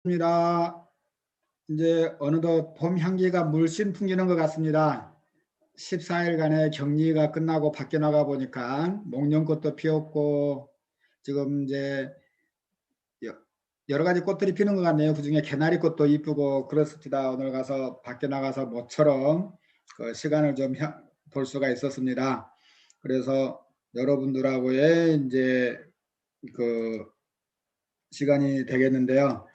입니다. 이제 어느덧 봄 향기가 물씬 풍기는 것 같습니다. 14일간의 격리가 끝나고 밖에 나가 보니까 목련꽃도 피었고 지금 이제 여러 가지 꽃들이 피는 것 같네요. 그중에 개나리꽃도 이쁘고 그렇습니다. 오늘 가서 밖에 나가서 모처럼 그 시간을 좀 볼 수가 있었습니다. 그래서 여러분들하고의 이제 그 시간이 되겠는데요.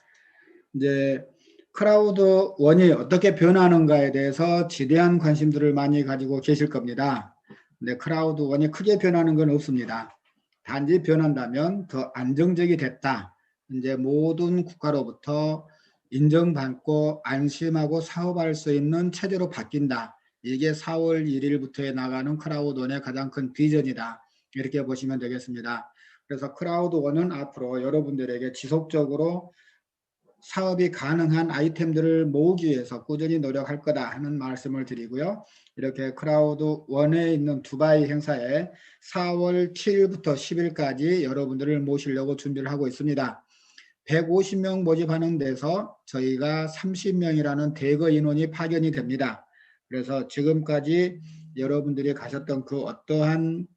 이제 크라우드 원이 어떻게 변하는가에 대해서 지대한 관심들을 많이 가지고 계실 겁니다. 근데 크라우드 원이 크게 변하는 건 없습니다. 단지 변한다면 더 안정적이 됐다. 이제 모든 국가로부터 인정받고 안심하고 사업할 수 있는 체제로 바뀐다. 이게 4월 1일부터에 나가는 크라우드 원의 가장 큰 비전이다. 이렇게 보시면 되겠습니다. 그래서 크라우드 원은 앞으로 여러분들에게 지속적으로 사업이 가능한 아이템들을 모으기 위해서 꾸준히 노력할 거다 하는 말씀을 드리고요. 이렇게 크라우드 원에 있는 두바이 행사에 4월 7일부터 10일까지 여러분들을 모시려고 준비를 하고 있습니다. 150명 모집하는 데서 저희가 30명이라는 대거 인원이 파견이 됩니다. 그래서 지금까지 여러분들이 가셨던 그 어떠한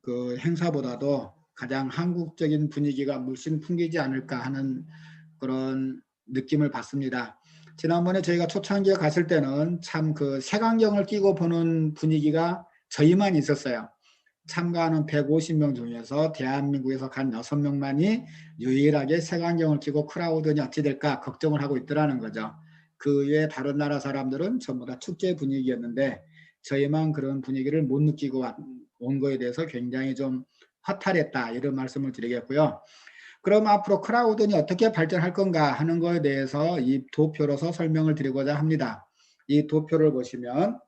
그 행사보다도 가장 한국적인 분위기가 물씬 풍기지 않을까 하는 그런 느낌을 받습니다. 지난번에 저희가 초창기에 갔을 때는 참 그 색안경을 끼고 보는 분위기가 저희만 있었어요. 참가하는 150명 중에서 대한민국에서 간 6명만이 유일하게 색안경을 끼고 크라우드는 어찌 될까 걱정을 하고 있더라는 거죠. 그 외에 다른 나라 사람들은 전부 다 축제 분위기였는데 저희만 그런 분위기를 못 느끼고 온 거에 대해서 굉장히 좀 허탈했다 이런 말씀을 드리겠고요. 그럼 앞으로 크라우드는 어떻게 발전할 건가 하는 것에 대해서 이 도표로서 설명을 드리고자 합니다. 이 도표를 보시면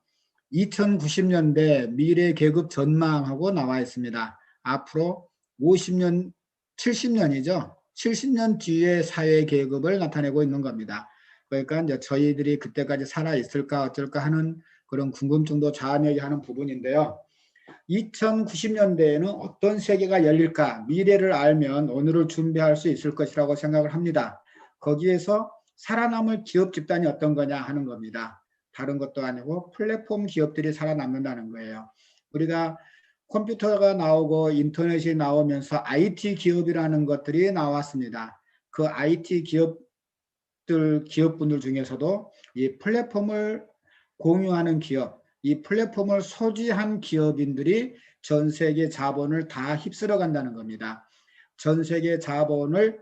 2090년대 미래 계급 전망하고 나와 있습니다. 앞으로 50년, 70년이죠. 70년 뒤의 사회 계급을 나타내고 있는 겁니다. 그러니까 이제 저희들이 그때까지 살아 있을까 어쩔까 하는 그런 궁금증도 자아내게 부분인데요. 2090년대에는 어떤 세계가 열릴까? 미래를 알면 오늘을 준비할 수 있을 것이라고 생각을 합니다. 거기에서 살아남을 기업 집단이 어떤 거냐 하는 겁니다. 다른 것도 아니고 플랫폼 기업들이 살아남는다는 거예요. 우리가 컴퓨터가 나오고 인터넷이 나오면서 IT 기업이라는 것들이 나왔습니다. 그 IT 기업분들 중에서도 이 플랫폼을 공유하는 기업, 이 플랫폼을 소지한 기업인들이 전 세계 자본을 다 휩쓸어 간다는 겁니다. 전 세계 자본을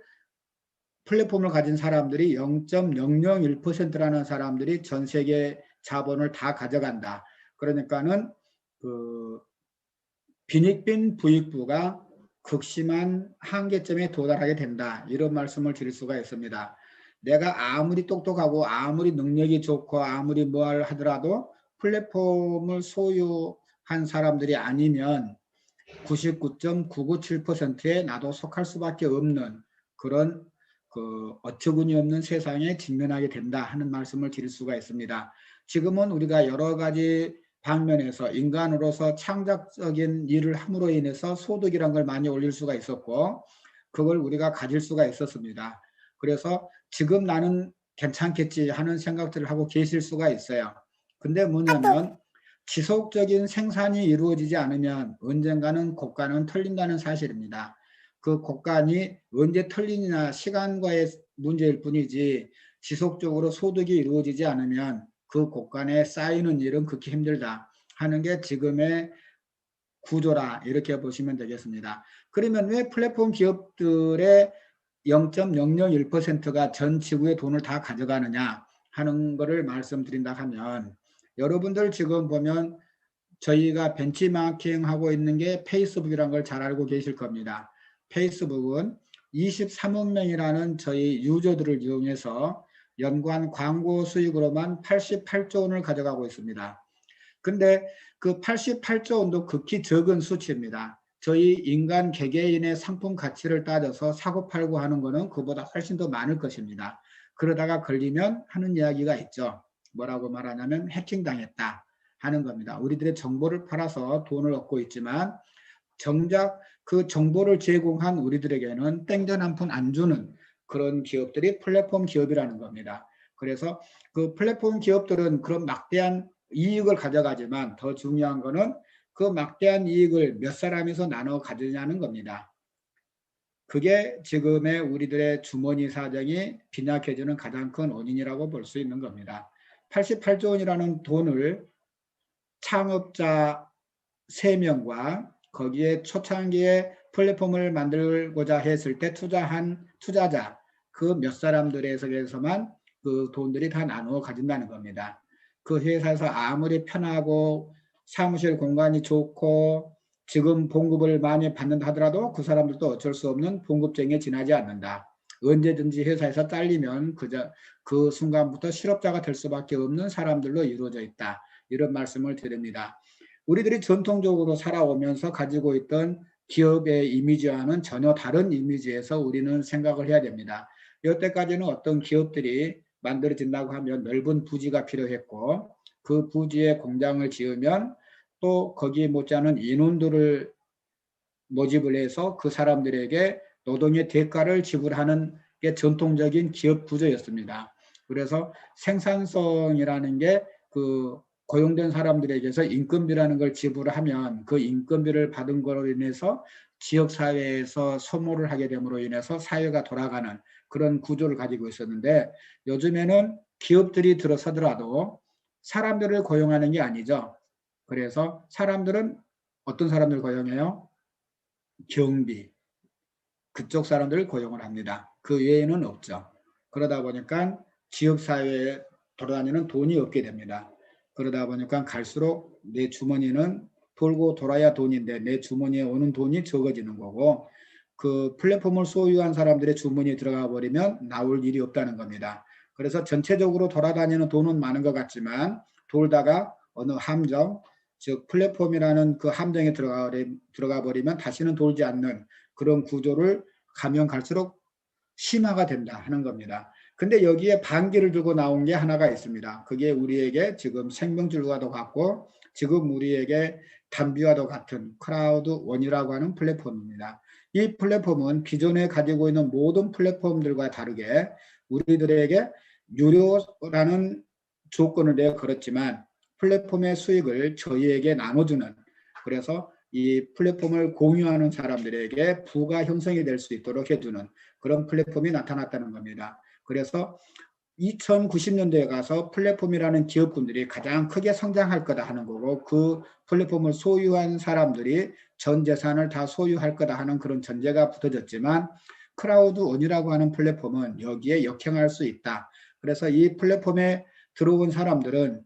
플랫폼을 가진 사람들이 0.001%라는 사람들이 전 세계 자본을 다 가져간다. 그러니까는 그 빈익빈 부익부가 극심한 한계점에 도달하게 된다. 이런 말씀을 드릴 수가 있습니다. 내가 아무리 똑똑하고 아무리 능력이 좋고 아무리 뭘 하더라도 플랫폼을 소유한 사람들이 아니면 99.997%에 나도 속할 수밖에 없는 그런 그 어처구니 없는 세상에 직면하게 된다 하는 말씀을 드릴 수가 있습니다. 지금은 우리가 여러 가지 방면에서 인간으로서 창작적인 일을 함으로 인해서 소득이란 걸 많이 올릴 수가 있었고 그걸 우리가 가질 수가 있었습니다. 그래서 지금 나는 괜찮겠지 하는 생각들을 하고 계실 수가 있어요. 근데 뭐냐면 지속적인 생산이 이루어지지 않으면 언젠가는 곡간은 털린다는 사실입니다. 그 곡간이 언제 털리느냐 시간과의 문제일 뿐이지 지속적으로 소득이 이루어지지 않으면 그 곡간에 쌓이는 일은 극히 힘들다 하는 게 지금의 구조라 이렇게 보시면 되겠습니다. 그러면 왜 플랫폼 기업들의 0.001%가 전 지구의 돈을 다 가져가느냐 하는 것을 말씀드린다 하면 여러분들 지금 보면 저희가 벤치마킹하고 있는 게 페이스북이라는 걸 잘 알고 계실 겁니다. 페이스북은 23억 명이라는 저희 유저들을 이용해서 연간 광고 수익으로만 88조 원을 가져가고 있습니다. 근데 그 88조 원도 극히 적은 수치입니다. 저희 인간 개개인의 상품 가치를 따져서 사고 팔고 하는 거는 그보다 훨씬 더 많을 것입니다. 그러다가 걸리면 하는 이야기가 있죠. 뭐라고 말하냐면 해킹당했다 하는 겁니다. 우리들의 정보를 팔아서 돈을 얻고 있지만 정작 그 정보를 제공한 우리들에게는 땡전 한 푼 안 주는 그런 기업들이 플랫폼 기업이라는 겁니다. 그래서 그 플랫폼 기업들은 그런 막대한 이익을 가져가지만 더 중요한 거는 그 막대한 이익을 몇 사람에서 나눠 가지냐는 겁니다. 그게 지금의 우리들의 주머니 사정이 빈약해지는 가장 큰 원인이라고 볼 수 있는 겁니다. 88조 원이라는 돈을 창업자 3명과 거기에 초창기에 플랫폼을 만들고자 했을 때 투자한 투자자 그 몇 사람들에게서만 그 돈들이 다 나누어 가진다는 겁니다. 그 회사에서 아무리 편하고 사무실 공간이 좋고 지금 봉급을 많이 받는다 하더라도 그 사람들도 어쩔 수 없는 봉급쟁이에 지나지 않는다. 언제든지 회사에서 잘리면 그 순간부터 실업자가 될 수밖에 없는 사람들로 이루어져 있다. 이런 말씀을 드립니다. 우리들이 전통적으로 살아오면서 가지고 있던 기업의 이미지와는 전혀 다른 이미지에서 우리는 생각을 해야 됩니다. 여태까지는 어떤 기업들이 만들어진다고 하면 넓은 부지가 필요했고 그 부지에 공장을 지으면 또 거기에 못지않은 인원들을 모집을 해서 그 사람들에게 노동의 대가를 지불하는 게 전통적인 기업 구조였습니다. 그래서 생산성이라는 게 그 고용된 사람들에게서 인건비라는 걸 지불하면 그 인건비를 받은 거로 인해서 지역사회에서 소모를 하게 됨으로 인해서 사회가 돌아가는 그런 구조를 가지고 있었는데 요즘에는 기업들이 들어서더라도 사람들을 고용하는 게 아니죠. 그래서 사람들은 어떤 사람들을 고용해요? 경비, 그쪽 사람들을 고용을 합니다. 그 외에는 없죠. 그러다 보니까 지역사회에 돌아다니는 돈이 없게 됩니다. 그러다 보니까 갈수록 내 주머니는 돌고 돌아야 돈인데 내 주머니에 오는 돈이 적어지는 거고 그 플랫폼을 소유한 사람들의 주머니에 들어가 버리면 나올 일이 없다는 겁니다. 그래서 전체적으로 돌아다니는 돈은 많은 것 같지만 돌다가 어느 함정, 즉 플랫폼이라는 그 함정에 들어가 버리면 다시는 돌지 않는 그런 구조를 가면 갈수록 심화가 된다 하는 겁니다. 근데 여기에 반기를 들고 나온 게 하나가 있습니다. 그게 우리에게 지금 생명줄과도 같고 지금 우리에게 담비와도 같은 크라우드1이라고 하는 플랫폼입니다. 이 플랫폼은 기존에 가지고 있는 모든 플랫폼들과 다르게 우리들에게 유료라는 조건을 내어 걸었지만 플랫폼의 수익을 저희에게 나눠주는 그래서 이 플랫폼을 공유하는 사람들에게 부가 형성이 될 수 있도록 해주는 그런 플랫폼이 나타났다는 겁니다. 그래서 2090년대에 가서 플랫폼이라는 기업군들이 가장 크게 성장할 거다 하는 거고 그 플랫폼을 소유한 사람들이 전 재산을 다 소유할 거다 하는 그런 전제가 붙어졌지만 크라우드1이라고 하는 플랫폼은 여기에 역행할 수 있다. 그래서 이 플랫폼에 들어온 사람들은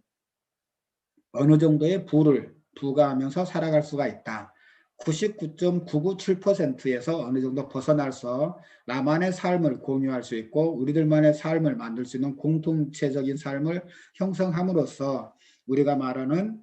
어느 정도의 부를 부과하면서 살아갈 수가 있다. 99.997%에서 어느 정도 벗어나서 나만의 삶을 공유할 수 있고 우리들만의 삶을 만들 수 있는 공동체적인 삶을 형성함으로써 우리가 말하는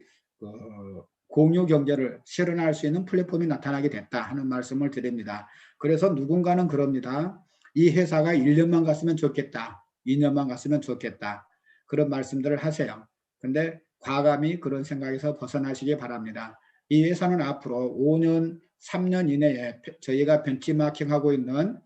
공유 경제를 실현할 수 있는 플랫폼이 나타나게 됐다 하는 말씀을 드립니다. 그래서 누군가는 그럽니다. 이 회사가 1년만 갔으면 좋겠다. 2년만 갔으면 좋겠다. 그런 말씀들을 하세요. 근데 과감히 그런 생각에서 벗어나시기 바랍니다. 이 회사는 앞으로 5년, 3년 이내에 저희가 벤치마킹하고 있는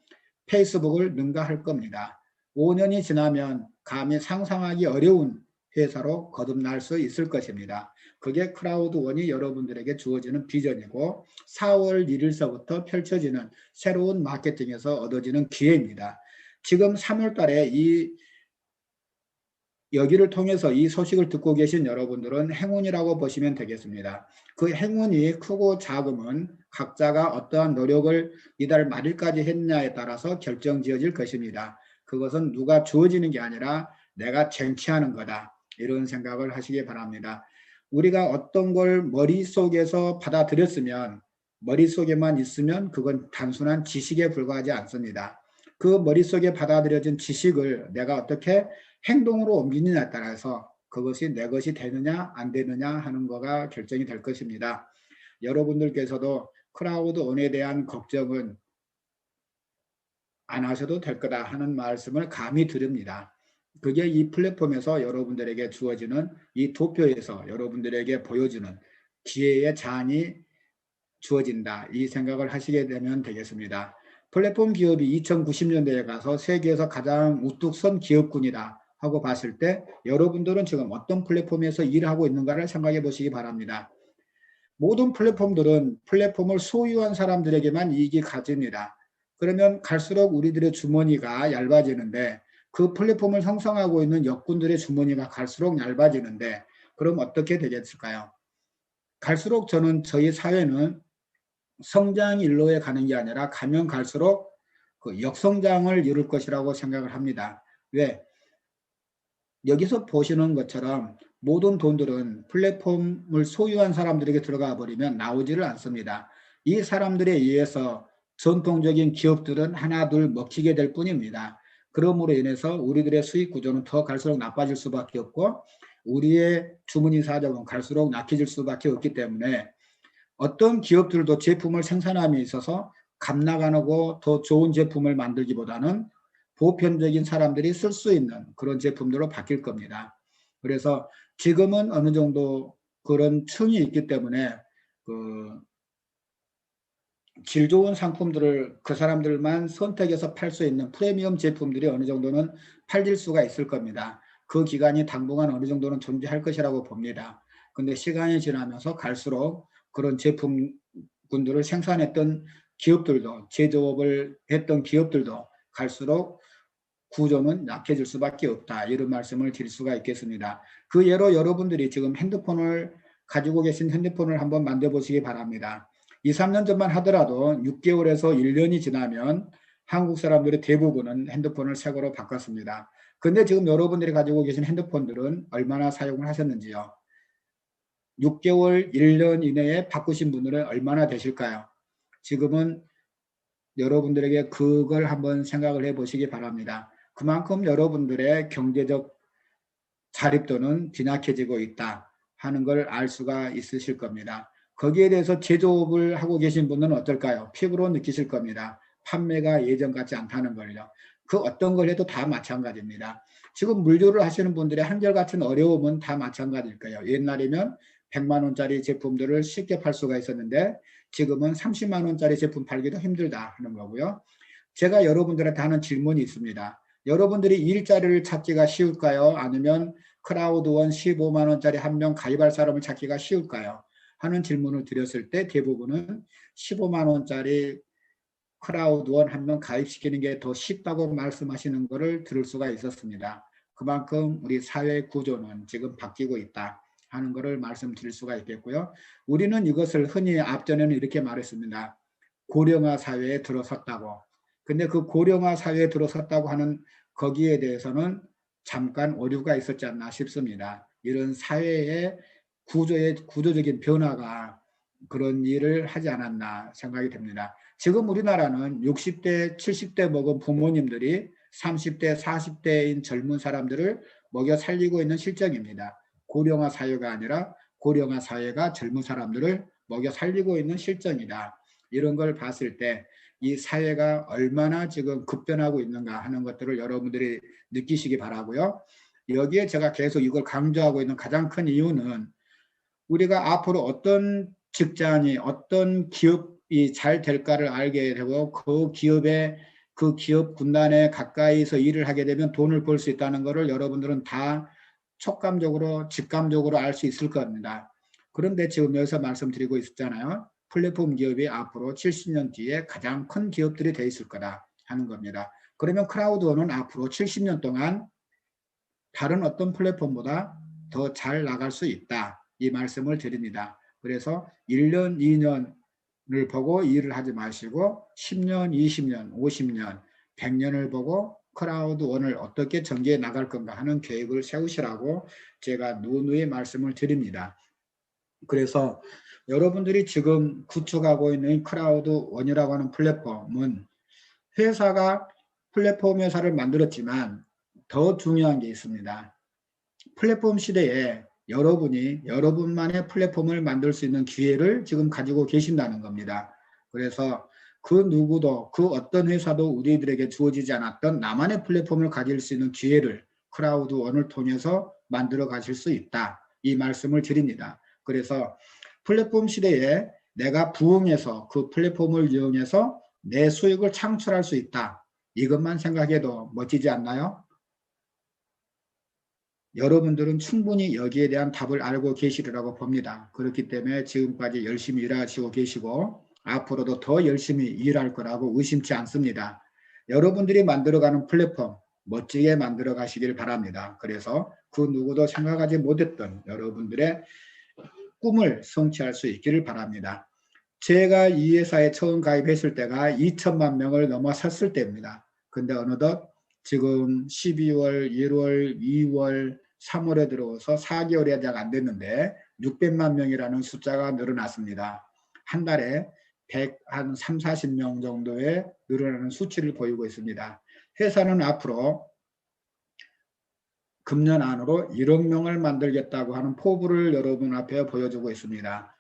페이스북을 능가할 겁니다. 5년이 지나면 감히 상상하기 어려운 회사로 거듭날 수 있을 것입니다. 그게 크라우드1이 여러분들에게 주어지는 비전이고 4월 1일서부터 펼쳐지는 새로운 마케팅에서 얻어지는 기회입니다. 지금 3월 달에 여기를 통해서 이 소식을 듣고 계신 여러분들은 행운이라고 보시면 되겠습니다. 그 행운이 크고 작음은 각자가 어떠한 노력을 이달 말일까지 했냐에 따라서 결정지어질 것입니다. 그것은 누가 주어지는 게 아니라 내가 쟁취하는 거다. 이런 생각을 하시기 바랍니다. 우리가 어떤 걸 머릿속에서 받아들였으면 머릿속에만 있으면 그건 단순한 지식에 불과하지 않습니다. 그 머릿속에 받아들여진 지식을 내가 어떻게 행동으로 옮기느냐에 따라서 그것이 내 것이 되느냐 안 되느냐 하는 거가 결정이 될 것입니다. 여러분들께서도 크라우드1에 대한 걱정은 안 하셔도 될 거다 하는 말씀을 감히 드립니다. 그게 이 플랫폼에서 여러분들에게 주어지는 이 도표에서 여러분들에게 보여주는 기회의 잔이 주어진다. 이 생각을 하시게 되면 되겠습니다. 플랫폼 기업이 2090년대에 가서 세계에서 가장 우뚝 선 기업군이다 하고 봤을 때 여러분들은 지금 어떤 플랫폼에서 일하고 있는가를 생각해 보시기 바랍니다. 모든 플랫폼들은 플랫폼을 소유한 사람들에게만 이익이 가집니다. 그러면 갈수록 우리들의 주머니가 얇아지는데 그 플랫폼을 형성하고 있는 역군들의 주머니가 갈수록 얇아지는데 그럼 어떻게 되겠을까요? 갈수록 저는 저희 사회는 성장 일로에 가는 게 아니라 가면 갈수록 그 역성장을 이룰 것이라고 생각을 합니다. 왜? 여기서 보시는 것처럼 모든 돈들은 플랫폼을 소유한 사람들에게 들어가 버리면 나오지를 않습니다. 이 사람들에 의해서 전통적인 기업들은 하나 둘 먹히게 될 뿐입니다. 그러므로 인해서 우리들의 수익 구조는 더 갈수록 나빠질 수밖에 없고 우리의 주머니 사정은 갈수록 약해질 수밖에 없기 때문에 어떤 기업들도 제품을 생산함에 있어서 값 나가고 더 좋은 제품을 만들기보다는 보편적인 사람들이 쓸 수 있는 그런 제품들로 바뀔 겁니다. 그래서 지금은 어느 정도 그런 층이 있기 때문에 그 질 좋은 상품들을 그 사람들만 선택해서 팔 수 있는 프리미엄 제품들이 어느 정도는 팔릴 수가 있을 겁니다. 그 기간이 당분간 어느 정도는 존재할 것이라고 봅니다. 근데 시간이 지나면서 갈수록 그런 제품군들을 생산했던 기업들도 제조업을 했던 기업들도 갈수록 구조는 약해질 수밖에 없다. 이런 말씀을 드릴 수가 있겠습니다. 그 예로 여러분들이 지금 핸드폰을 가지고 계신 핸드폰을 한번 만들어 보시기 바랍니다. 2, 3년 전만 하더라도 6개월에서 1년이 지나면 한국 사람들의 대부분은 핸드폰을 새 거로 바꿨습니다. 근데 지금 여러분들이 가지고 계신 핸드폰들은 얼마나 사용을 하셨는지요? 6개월, 1년 이내에 바꾸신 분들은 얼마나 되실까요? 지금은 여러분들에게 그걸 한번 생각을 해 보시기 바랍니다. 그만큼 여러분들의 경제적 자립도는 빈약해지고 있다 하는 걸 알 수가 있으실 겁니다. 거기에 대해서 제조업을 하고 계신 분은 어떨까요? 피부로 느끼실 겁니다. 판매가 예전 같지 않다는 걸요. 그 어떤 걸 해도 다 마찬가지입니다. 지금 물류를 하시는 분들의 한결같은 어려움은 다 마찬가지일 거예요. 옛날이면 100만 원짜리 제품들을 쉽게 팔 수가 있었는데 지금은 30만 원짜리 제품 팔기도 힘들다 하는 거고요. 제가 여러분들한테 하는 질문이 있습니다. 여러분들이 일자리를 찾기가 쉬울까요? 아니면 크라우드원 15만 원짜리 한 명 가입할 사람을 찾기가 쉬울까요? 하는 질문을 드렸을 때 대부분은 15만 원짜리 크라우드원 한 명 가입시키는 게 더 쉽다고 말씀하시는 것을 들을 수가 있었습니다. 그만큼 우리 사회 구조는 지금 바뀌고 있다 하는 것을 말씀드릴 수가 있겠고요. 우리는 이것을 흔히 앞전에는 이렇게 말했습니다. 고령화 사회에 들어섰다고. 근데 그 고령화 사회에 들어섰다고 하는 거기에 대해서는 잠깐 오류가 있었지 않나 싶습니다. 이런 사회의 구조적인 변화가 그런 일을 하지 않았나 생각이 됩니다. 지금 우리나라는 60대, 70대 먹은 부모님들이 30대, 40대인 젊은 사람들을 먹여 살리고 있는 실정입니다. 고령화 사회가 아니라 고령화 사회가 젊은 사람들을 먹여 살리고 있는 실정이다. 이런 걸 봤을 때 이 사회가 얼마나 지금 급변하고 있는가 하는 것들을 여러분들이 느끼시기 바라고요. 여기에 제가 계속 이걸 강조하고 있는 가장 큰 이유는 우리가 앞으로 어떤 직장이 어떤 기업이 잘 될까를 알게 되고 그 기업 군단에 가까이서 일을 하게 되면 돈을 벌 수 있다는 것을 여러분들은 다 촉감적으로 직감적으로 알 수 있을 겁니다. 그런데 지금 여기서 말씀드리고 있었잖아요. 플랫폼 기업이 앞으로 70년 뒤에 가장 큰 기업들이 돼 있을 거다 하는 겁니다. 그러면 크라우드원은 앞으로 70년 동안 다른 어떤 플랫폼보다 더 잘 나갈 수 있다. 이 말씀을 드립니다. 그래서 1년, 2년을 보고 일을 하지 마시고 10년, 20년, 50년, 100년을 보고 크라우드원을 어떻게 전개해 나갈 건가 하는 계획을 세우시라고 제가 누누이 말씀을 드립니다. 그래서 여러분들이 지금 구축하고 있는 크라우드원이라고 하는 플랫폼은 회사가 플랫폼 회사를 만들었지만 더 중요한 게 있습니다. 플랫폼 시대에 여러분이 여러분만의 플랫폼을 만들 수 있는 기회를 지금 가지고 계신다는 겁니다. 그래서 그 누구도 그 어떤 회사도 우리들에게 주어지지 않았던 나만의 플랫폼을 가질 수 있는 기회를 크라우드원을 통해서 만들어 가실 수 있다. 이 말씀을 드립니다. 그래서 플랫폼 시대에 내가 부응해서 그 플랫폼을 이용해서 내 수익을 창출할 수 있다. 이것만 생각해도 멋지지 않나요? 여러분들은 충분히 여기에 대한 답을 알고 계시리라고 봅니다. 그렇기 때문에 지금까지 열심히 일하시고 계시고 앞으로도 더 열심히 일할 거라고 의심치 않습니다. 여러분들이 만들어가는 플랫폼 멋지게 만들어 가시길 바랍니다. 그래서 그 누구도 생각하지 못했던 여러분들의 꿈을 성취할 수 있기를 바랍니다. 제가 이 회사에 처음 가입했을 때가 2천만 명을 넘어섰을 때입니다. 근데 어느덧 지금 12월, 1월, 2월, 3월에 들어와서 4개월이 아직 안 됐는데 600만 명이라는 숫자가 늘어났습니다. 한 달에 100한 3, 40명 정도의 늘어나는 수치를 보이고 있습니다. 회사는 앞으로 금년 안으로 1억 명을 만들겠다고 하는 포부를 여러분 앞에 보여주고 있습니다.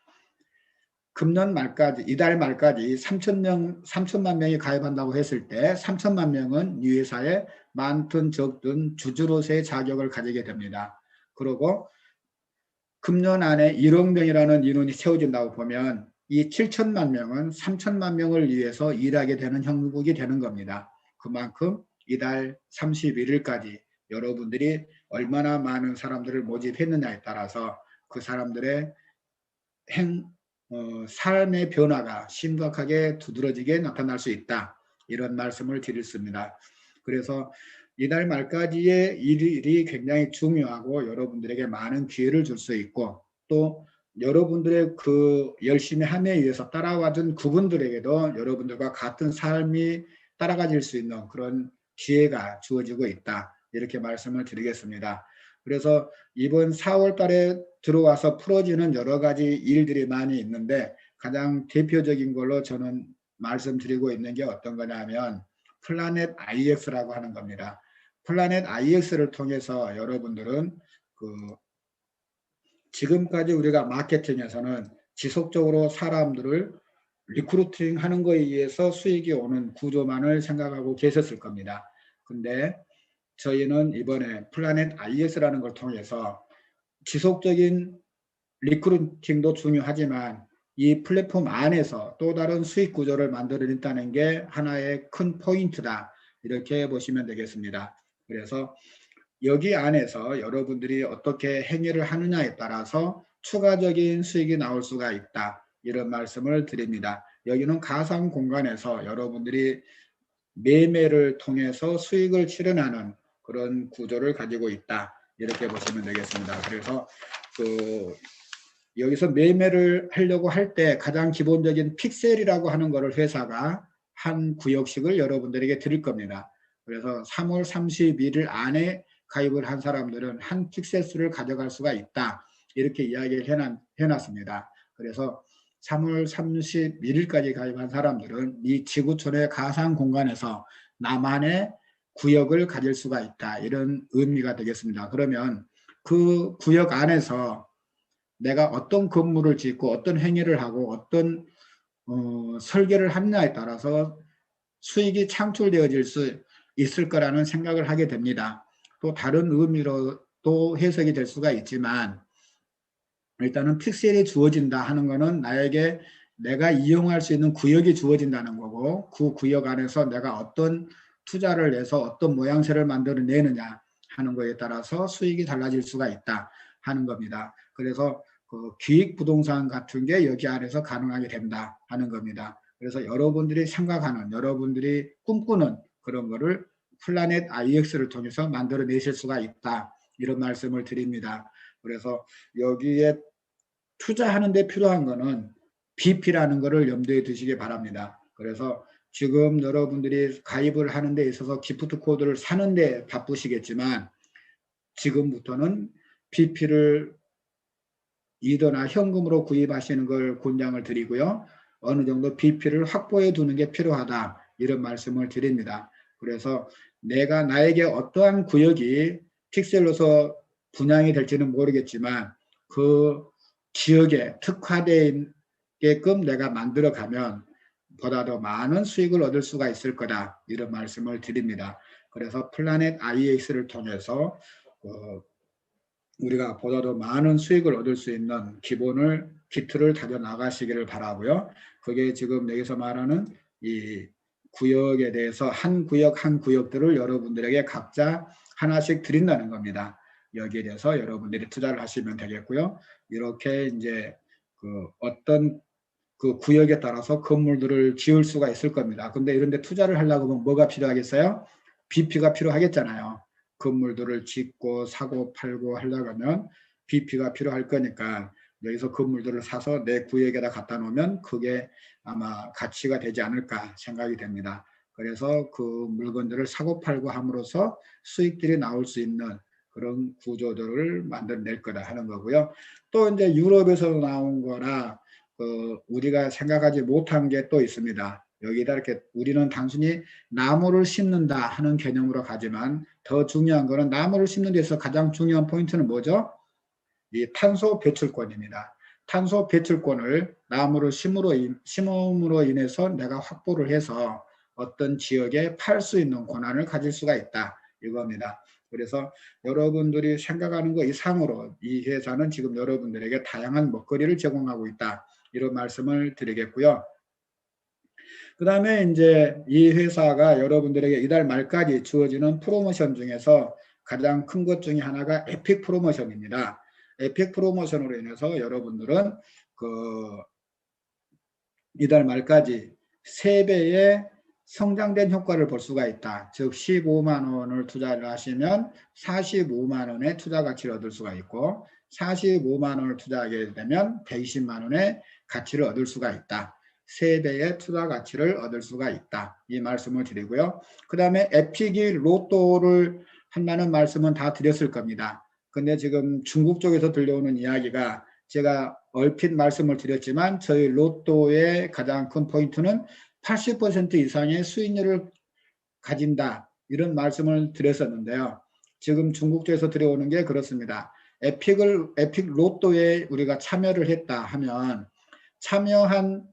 금년 말까지, 이달 말까지 3천만 명이 가입한다고 했을 때 3천만 명은 이 회사에 많든 적든 주주로서의 자격을 가지게 됩니다. 그리고 금년 안에 1억 명이라는 인원이 세워진다고 보면 이 7천만 명은 3천만 명을 위해서 일하게 되는 형국이 되는 겁니다. 그만큼 이달 31일까지 여러분들이 얼마나 많은 사람들을 모집했느냐에 따라서 그 사람들의 삶의 변화가 심각하게 두드러지게 나타날 수 있다. 이런 말씀을 드렸습니다. 그래서 이달 말까지의 일이 굉장히 중요하고 여러분들에게 많은 기회를 줄 수 있고 또 여러분들의 그 열심히 함에 의해서 따라와준 그분들에게도 여러분들과 같은 삶이 따라가질 수 있는 그런 기회가 주어지고 있다. 이렇게 말씀을 드리겠습니다. 그래서 이번 4월 달에 들어와서 풀어지는 여러 가지 일들이 많이 있는데 가장 대표적인 걸로 저는 말씀드리고 있는 게 어떤 거냐면 플라넷 IX라고 하는 겁니다. 플라넷 IX를 통해서 여러분들은 그 지금까지 우리가 마케팅에서는 지속적으로 사람들을 리크루팅 하는 거에 의해서 수익이 오는 구조만을 생각하고 계셨을 겁니다. 근데 저희는 이번에 플라넷 IS라는 걸 통해서 지속적인 리크루팅도 중요하지만 이 플랫폼 안에서 또 다른 수익 구조를 만들어낸다는 게 하나의 큰 포인트다. 이렇게 보시면 되겠습니다. 그래서 여기 안에서 여러분들이 어떻게 행위를 하느냐에 따라서 추가적인 수익이 나올 수가 있다. 이런 말씀을 드립니다. 여기는 가상 공간에서 여러분들이 매매를 통해서 수익을 실현하는 그런 구조를 가지고 있다. 이렇게 보시면 되겠습니다. 그래서 그 여기서 매매를 하려고 할 때 가장 기본적인 픽셀이라고 하는 것을 회사가 한 구역씩을 여러분들에게 드릴 겁니다. 그래서 3월 31일 안에 가입을 한 사람들은 한 픽셀 수를 가져갈 수가 있다. 이렇게 이야기를 해놨습니다. 그래서 3월 31일까지 가입한 사람들은 이 지구촌의 가상 공간에서 나만의 구역을 가질 수가 있다. 이런 의미가 되겠습니다. 그러면 그 구역 안에서 내가 어떤 건물을 짓고 어떤 행위를 하고 어떤 설계를 하느냐에 따라서 수익이 창출되어질 수 있을 거라는 생각을 하게 됩니다. 또 다른 의미로 또 해석이 될 수가 있지만 일단은 픽셀이 주어진다 하는 것은 나에게 내가 이용할 수 있는 구역이 주어진다는 거고 그 구역 안에서 내가 어떤 투자를 해서 어떤 모양새를 만들어내느냐 하는 것에 따라서 수익이 달라질 수가 있다 하는 겁니다. 그래서 그 기획 부동산 같은 게 여기 안에서 가능하게 된다 하는 겁니다. 그래서 여러분들이 생각하는 여러분들이 꿈꾸는 그런 거를 플라넷 IX를 통해서 만들어내실 수가 있다 이런 말씀을 드립니다. 그래서 여기에 투자하는 데 필요한 거는 BP라는 거를 염두에 두시기 바랍니다. 그래서 지금 여러분들이 가입을 하는 데 있어서 기프트 코드를 사는 데 바쁘시겠지만 지금부터는 BP를 이더나 현금으로 구입하시는 걸 권장을 드리고요. 어느 정도 BP를 확보해 두는 게 필요하다. 이런 말씀을 드립니다. 그래서 내가 나에게 어떠한 구역이 픽셀로서 분양이 될지는 모르겠지만 그 지역에 특화되게끔 내가 만들어 가면 보다 더 많은 수익을 얻을 수가 있을 거다. 이런 말씀을 드립니다. 그래서 플라넷 IX를 통해서 우리가 보다 더 많은 수익을 얻을 수 있는 기본을 기틀을 다져 나가시기를 바라고요. 그게 지금 여기서 말하는 이 구역에 대해서 한 구역 한 구역들을 여러분들에게 각자 하나씩 드린다는 겁니다. 여기에 대해서 여러분들이 투자를 하시면 되겠고요. 이렇게 이제 그 어떤 그 구역에 따라서 건물들을 지을 수가 있을 겁니다. 근데 이런 데 투자를 하려고 하면 뭐가 필요하겠어요? BP가 필요하겠잖아요. 건물들을 짓고 사고 팔고 하려고 하면 BP가 필요할 거니까 여기서 건물들을 사서 내 구역에다 갖다 놓으면 그게 아마 가치가 되지 않을까 생각이 됩니다. 그래서 그 물건들을 사고 팔고 함으로써 수익들이 나올 수 있는 그런 구조들을 만들어낼 거다 하는 거고요. 또 이제 유럽에서 나온 거나 우리가 생각하지 못한 게 또 있습니다. 여기다 이렇게 우리는 단순히 나무를 심는다 하는 개념으로 가지만 더 중요한 거는 나무를 심는 데서 가장 중요한 포인트는 뭐죠? 이 탄소 배출권입니다. 탄소 배출권을 나무를 심음으로 인해서 내가 확보를 해서 어떤 지역에 팔 수 있는 권한을 가질 수가 있다. 이겁니다. 그래서 여러분들이 생각하는 것 이상으로 이 회사는 지금 여러분들에게 다양한 먹거리를 제공하고 있다. 이런 말씀을 드리겠고요. 그 다음에 이제 이 회사가 여러분들에게 이달 말까지 주어지는 프로모션 중에서 가장 큰 것 중에 하나가 에픽 프로모션입니다. 에픽 프로모션으로 인해서 여러분들은 이달 말까지 3배의 성장된 효과를 볼 수가 있다. 즉 15만 원을 투자를 하시면 45만 원의 투자 가치를 얻을 수가 있고 45만 원을 투자하게 되면 120만 원의 가치를 얻을 수가 있다. 3배의 투자 가치를 얻을 수가 있다. 이 말씀을 드리고요. 그 다음에 에픽이 로또를 한다는 말씀은 다 드렸을 겁니다. 근데 지금 중국 쪽에서 들려오는 이야기가 제가 얼핏 말씀을 드렸지만 저희 로또의 가장 큰 포인트는 80% 이상의 수익률을 가진다. 이런 말씀을 드렸었는데요. 지금 중국 쪽에서 들어오는 게 그렇습니다. 에픽 로또에 우리가 참여를 했다 하면 참여한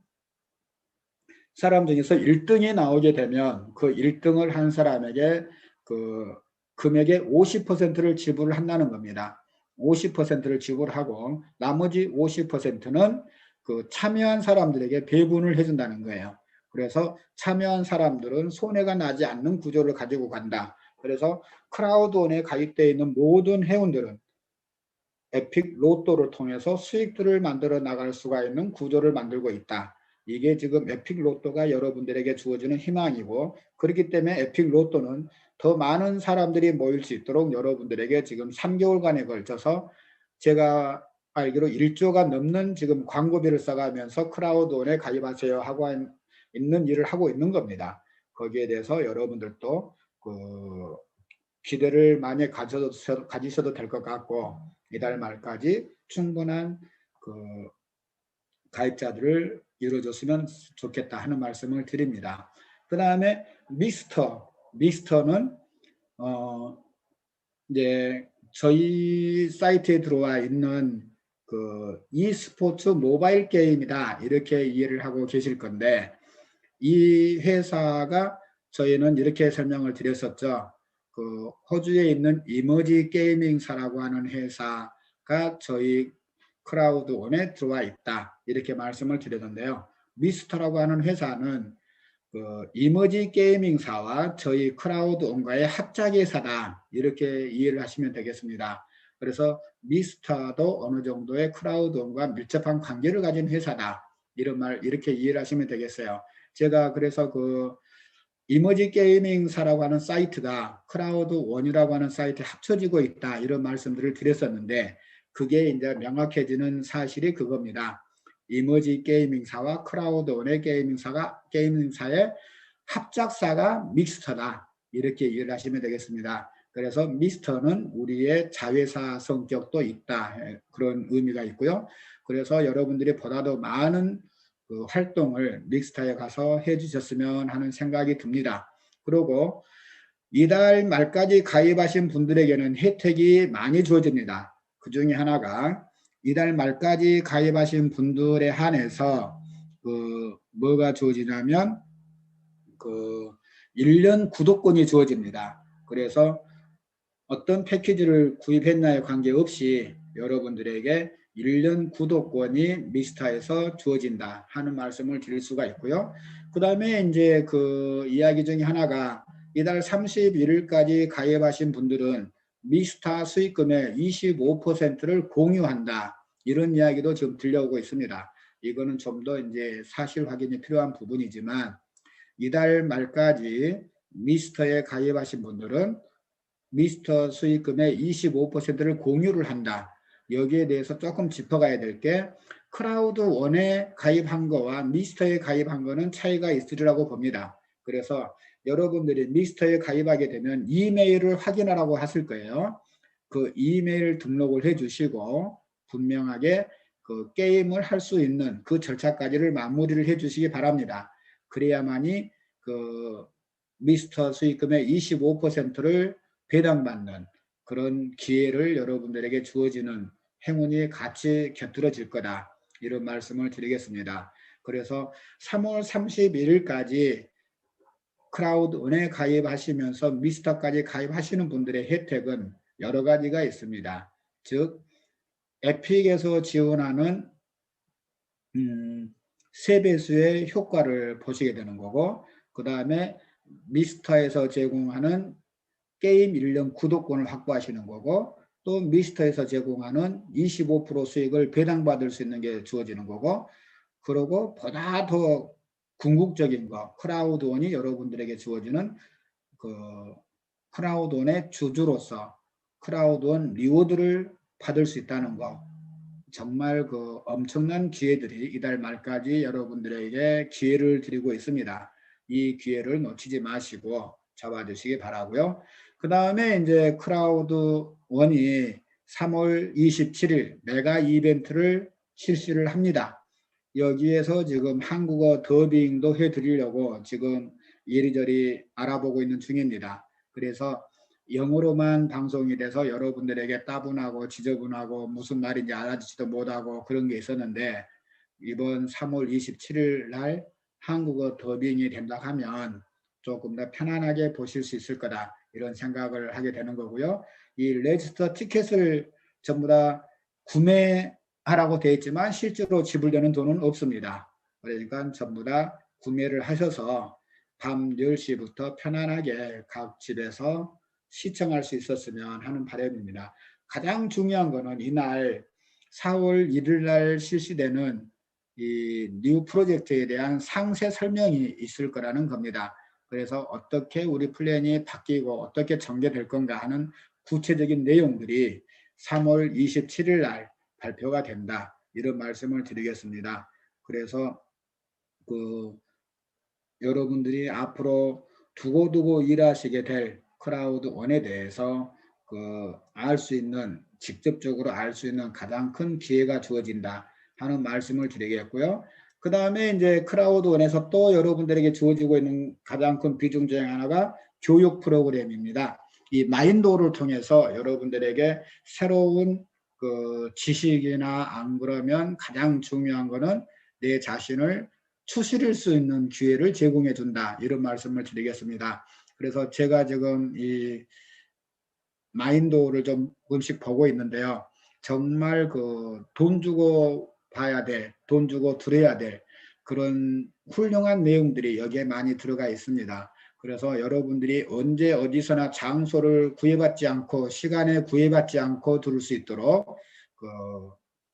사람 중에서 1등이 나오게 되면 그 1등을 한 사람에게 그 금액의 50%를 지불을 한다는 겁니다. 50%를 지불하고 나머지 50%는 그 참여한 사람들에게 배분을 해준다는 거예요. 그래서 참여한 사람들은 손해가 나지 않는 구조를 가지고 간다. 그래서 크라우드원에 가입되어 있는 모든 회원들은 에픽 로또를 통해서 수익들을 만들어 나갈 수가 있는 구조를 만들고 있다. 이게 지금 에픽 로또가 여러분들에게 주어지는 희망이고 그렇기 때문에 에픽 로또는 더 많은 사람들이 모일 수 있도록 여러분들에게 지금 3개월간에 걸쳐서 제가 알기로 1조가 넘는 지금 광고비를 써가면서 크라우드원에 가입하세요 하고 있는 일을 하고 있는 겁니다. 거기에 대해서 여러분들도 기대를 많이 가지셔도 될 것 같고 이달 말까지 충분한 가입자들을 이루어졌으면 좋겠다 하는 말씀을 드립니다. 그 다음에 미스터는 이제 저희 사이트에 들어와 있는 e스포츠 모바일 게임이다 이렇게 이해를 하고 계실 건데 이 회사가 저희는 이렇게 설명을 드렸었죠. 호주에 있는 이머지 게이밍사라고 하는 회사가 저희 크라우드원에 들어와 있다 이렇게 말씀을 드렸는데요. 미스터라고 하는 회사는 이머지 게이밍사와 저희 크라우드원과의 합작회사다 이렇게 이해를 하시면 되겠습니다. 그래서 미스터도 어느 정도의 크라우드원과 밀접한 관계를 가진 회사다 이렇게 이해를 하시면 되겠어요. 제가 그래서 이머지 게이밍사라고 하는 사이트가 크라우드원이라고 하는 사이트에 합쳐지고 있다 이런 말씀들을 드렸었는데 그게 이제 명확해지는 사실이 그겁니다. 이머지 게이밍사와 크라우드원의 게이밍사의 합작사가 미스터다 이렇게 이해를 하시면 되겠습니다. 그래서 미스터는 우리의 자회사 성격도 있다 그런 의미가 있고요. 그래서 여러분들이 보다 더 많은 활동을 믹스터에 가서 해주셨으면 하는 생각이 듭니다. 그리고 이달 말까지 가입하신 분들에게는 혜택이 많이 주어집니다. 그 중에 하나가 이달 말까지 가입하신 분들에 한해서 뭐가 주어지냐면 1년 구독권이 주어집니다. 그래서 어떤 패키지를 구입했냐에 관계없이 여러분들에게 1년 구독권이 미스터에서 주어진다 하는 말씀을 드릴 수가 있고요. 그 다음에 이제 그 이야기 중에 하나가 이달 31일까지 가입하신 분들은 미스터 수익금의 25%를 공유한다. 이런 이야기도 지금 들려오고 있습니다. 이거는 좀 더 이제 사실 확인이 필요한 부분이지만 이달 말까지 미스터에 가입하신 분들은 미스터 수익금의 25%를 공유를 한다. 여기에 대해서 조금 짚어가야 될 게 크라우드 원에 가입한 거와 미스터에 가입한 거는 차이가 있으리라고 봅니다. 그래서 여러분들이 미스터에 가입하게 되면 이메일을 확인하라고 하실 거예요. 그 이메일 등록을 해 주시고 분명하게 그 게임을 할 수 있는 그 절차까지를 마무리를 해 주시기 바랍니다. 그래야만이 그 미스터 수익금의 25%를 배당받는 그런 기회를 여러분들에게 주어지는 행운이 같이 곁들여질 거다. 이런 말씀을 드리겠습니다. 그래서 3월 31일까지 크라우드원에 가입하시면서 미스터까지 가입하시는 분들의 혜택은 여러 가지가 있습니다. 즉 에픽에서 지원하는 3배수의 효과를 보시게 되는 거고, 그 다음에 미스터에서 제공하는 게임 1년 구독권을 확보하시는 거고, 또 미스터에서 제공하는 25% 수익을 배당받을 수 있는 게 주어지는 거고, 그리고 보다 더 궁극적인 거, 크라우드원이 여러분들에게 주어지는 그 크라우드원의 주주로서 크라우드원 리워드를 받을 수 있다는 거, 정말 그 엄청난 기회들이 이달 말까지 여러분들에게 기회를 드리고 있습니다. 이 기회를 놓치지 마시고 잡아주시기 바라고요. 그 다음에 이제 크라우드원이 3월 27일 메가 이벤트를 실시를 합니다. 여기에서 지금 한국어 더빙도 해드리려고 지금 이리저리 알아보고 있는 중입니다. 그래서 영어로만 방송이 돼서 여러분들에게 따분하고 지저분하고 무슨 말인지 알아듣지도 못하고 그런 게 있었는데, 이번 3월 27일 날 한국어 더빙이 된다 하면 조금 더 편안하게 보실 수 있을 거다, 이런 생각을 하게 되는 거고요. 이 레지스터 티켓을 전부 다 구매하라고 되어 있지만 실제로 지불되는 돈은 없습니다. 그러니까 전부 다 구매를 하셔서 밤 10시부터 편안하게 각 집에서 시청할 수 있었으면 하는 바람입니다. 가장 중요한 거는 이날 4월 1일 날 실시되는 이 뉴 프로젝트에 대한 상세 설명이 있을 거라는 겁니다. 그래서 어떻게 우리 플랜이 바뀌고 어떻게 전개될 건가 하는 구체적인 내용들이 3월 27일 날 발표가 된다, 이런 말씀을 드리겠습니다. 그래서 그 여러분들이 앞으로 두고두고 일하시게 될 크라우드원에 대해서 알 수 있는, 직접적으로 알 수 있는 가장 큰 기회가 주어진다 하는 말씀을 드리겠고요. 그 다음에 이제 크라우드원에서 또 여러분들에게 주어지고 있는 가장 큰 비중 중에 하나가 교육 프로그램입니다. 이 마인도를 통해서 여러분들에게 새로운 그 지식이나, 안 그러면 가장 중요한 거는 내 자신을 추스릴 수 있는 기회를 제공해 준다, 이런 말씀을 드리겠습니다. 그래서 제가 지금 이 마인도를 조금씩 보고 있는데요. 정말 그 돈 주고 봐야 될, 돈 주고 들어야 될 그런 훌륭한 내용들이 여기에 많이 들어가 있습니다. 그래서 여러분들이 언제 어디서나 장소를 구애받지 않고 시간에 구애받지 않고 들을 수 있도록 그